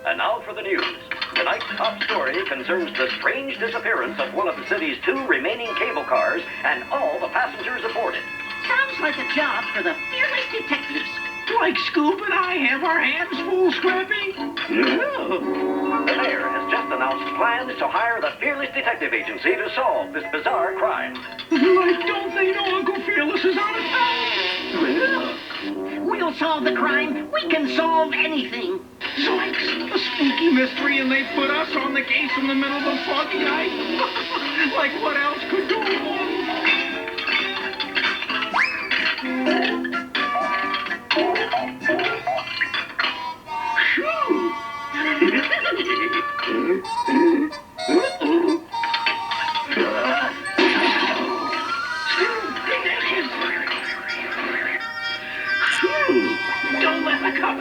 And now for the news. Tonight's top story concerns the strange disappearance of one of the city's 2 remaining cable cars and all the passengers aboard it. Sounds like a job for the fearless detectives. Like Scoop and I have our hands full, Scrappy? The mayor has just announced plans to hire the Fearless Detective Agency to solve this bizarre crime. Like, don't they know Uncle Fearless is out of town? We'll solve the crime. We can solve anything. Zoinks! A spooky mystery and they put us on the case in the middle of a foggy night? Like, what else could go wrong? Don't let the cup